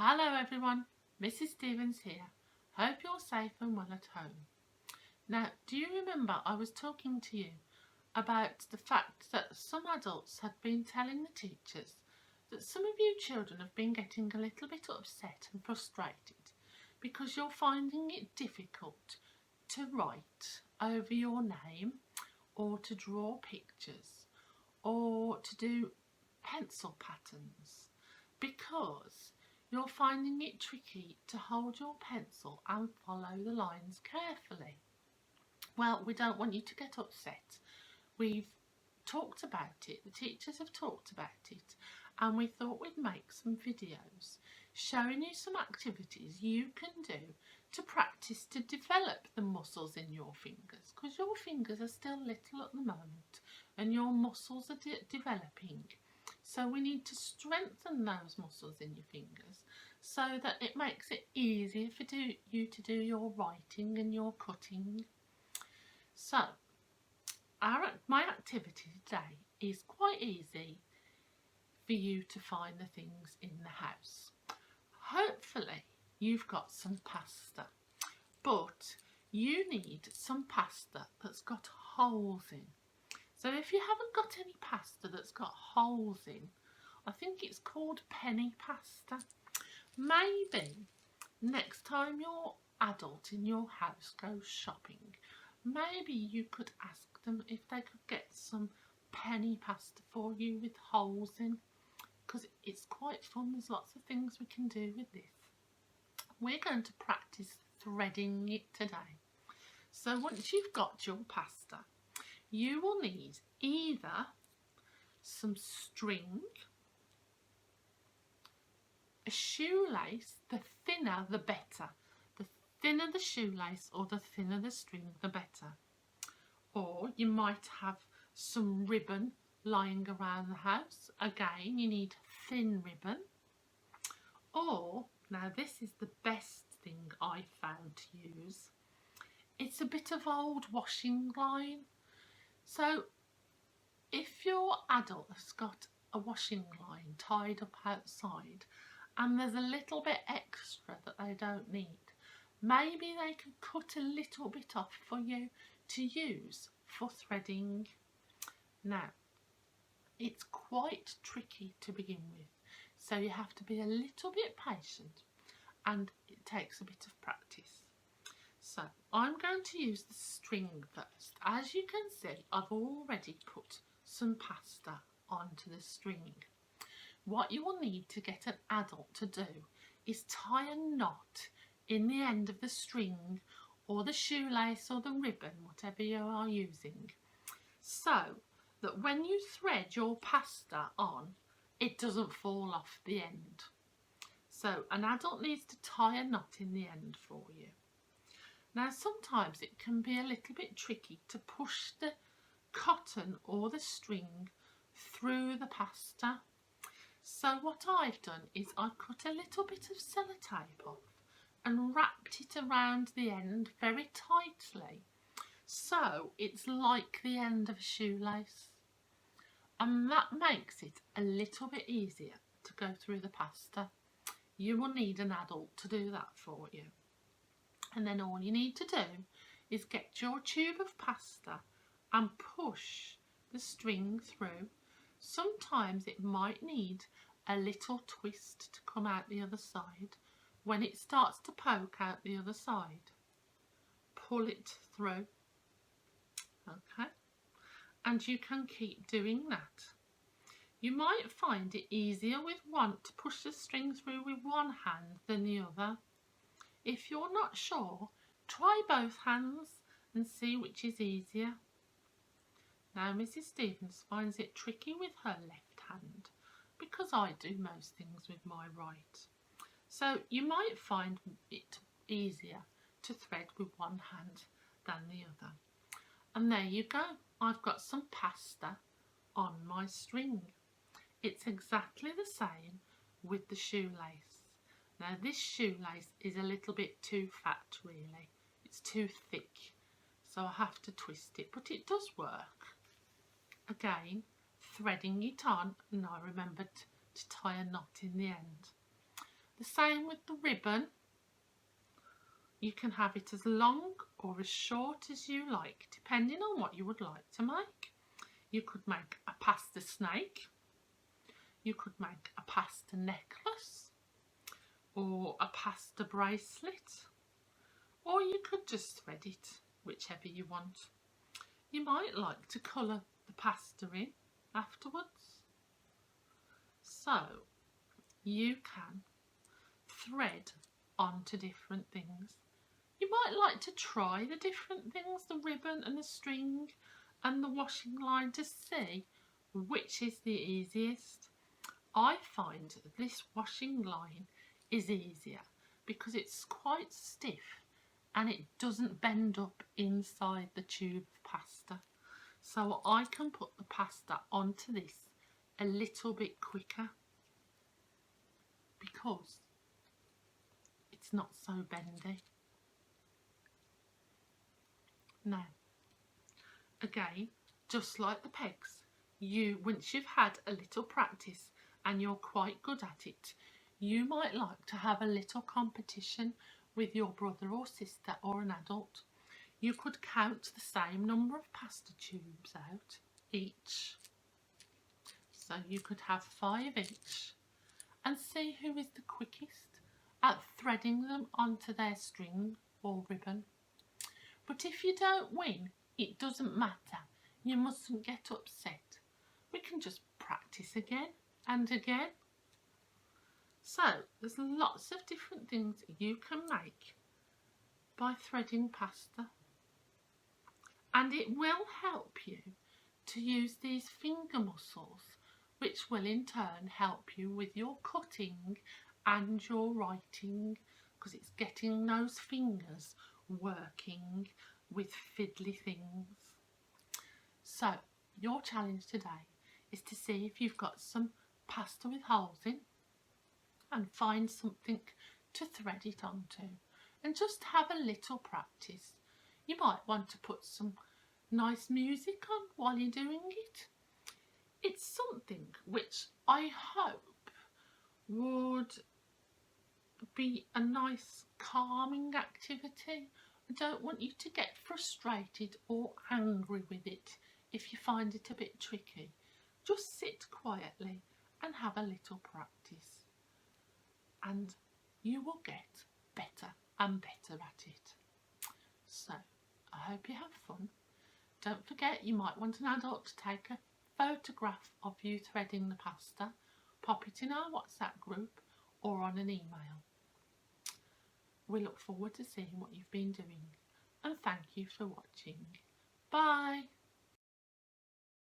Hello everyone, Mrs. Stevens here. Hope you're safe and well at home. Now, do you remember I was talking to you about the fact that some adults had been telling the teachers that some of you children have been getting a little bit upset and frustrated because you're finding it difficult to write over your name or to draw pictures or to do pencil patterns because you're finding it tricky to hold your pencil and follow the lines carefully. Well, we don't want you to get upset. We've talked about it, the teachers have talked about it, and we thought we'd make some videos showing you some activities you can do to practice to develop the muscles in your fingers, because your fingers are still little at the moment and your muscles are developing. So we need to strengthen those muscles in your fingers so that it makes it easier for you to do your writing and your cutting. So my activity today is quite easy for you to find the things in the house. Hopefully you've got some pasta, but you need some pasta that's got holes in. So if you haven't got any pasta that's got holes in, I think it's called penny pasta. Maybe next time your adult in your house goes shopping, maybe you could ask them if they could get some penny pasta for you with holes in, because it's quite fun. There's lots of things we can do with this. We're going to practice threading it today. So once you've got your pasta, you will need either some string, a shoelace, the thinner the better. The thinner the shoelace or the thinner the string, the better. Or you might have some ribbon lying around the house. Again, you need thin ribbon. Or, now this is the best thing I found to use, it's a bit of old washing line. So if your adult has got a washing line tied up outside and there's a little bit extra that they don't need, maybe they can cut a little bit off for you to use for threading. Now, it's quite tricky to begin with, so you have to be a little bit patient and it takes a bit of practice. So I'm going to use the string first. As you can see, I've already put some pasta onto the string. What you will need to get an adult to do is tie a knot in the end of the string or the shoelace or the ribbon, whatever you are using, so that when you thread your pasta on, it doesn't fall off the end. So an adult needs to tie a knot in the end for you. Now sometimes it can be a little bit tricky to push the cotton or the string through the pasta. So what I've done is I cut a little bit of sellotape off and wrapped it around the end very tightly, so it's like the end of a shoelace, and that makes it a little bit easier to go through the pasta. You will need an adult to do that for you. And then all you need to do is get your tube of pasta and push the string through. Sometimes it might need a little twist to come out the other side. When it starts to poke out the other side, pull it through. Okay, and you can keep doing that. You might find it easier to push the string through with one hand than the other. If you're not sure, try both hands and see which is easier. Now Mrs. Stevens finds it tricky with her left hand because I do most things with my right. So you might find it easier to thread with one hand than the other. And there you go, I've got some pasta on my string. It's exactly the same with the shoelace. Now this shoelace is a little bit too fat really, it's too thick, so I have to twist it, but it does work. Again, threading it on, and I remembered to tie a knot in the end. The same with the ribbon. You can have it as long or as short as you like, depending on what you would like to make. You could make a pasta snake, you could make a pasta necklace, or a pasta bracelet, or you could just thread it, whichever you want. You might like to colour the pasta in afterwards. So you can thread onto different things. You might like to try the different things, the ribbon and the string and the washing line, to see which is the easiest. I find this washing line is easier because it's quite stiff and it doesn't bend up inside the tube of pasta. So I can put the pasta onto this a little bit quicker because it's not so bendy. Now, again, just like the pegs, once you've had a little practice and you're quite good at it, you might like to have a little competition with your brother or sister or an adult. You could count the same number of pasta tubes out each. So you could have 5 each and see who is the quickest at threading them onto their string or ribbon. But if you don't win, it doesn't matter. You mustn't get upset. We can just practice again and again. So there's lots of different things you can make by threading pasta. And it will help you to use these finger muscles, which will in turn help you with your cutting and your writing, because it's getting those fingers working with fiddly things. So your challenge today is to see if you've got some pasta with holes in and find something to thread it onto, and just have a little practice. You might want to put some nice music on while you're doing it. It's something which I hope would be a nice calming activity. I don't want you to get frustrated or angry with it if you find it a bit tricky. Just sit quietly and have a little practice, and you will get better and better at it. So I hope you have fun. Don't forget, you might want an adult to take a photograph of you threading the pasta, pop it in our WhatsApp group or on an email. We look forward to seeing what you've been doing, and thank you for watching. Bye.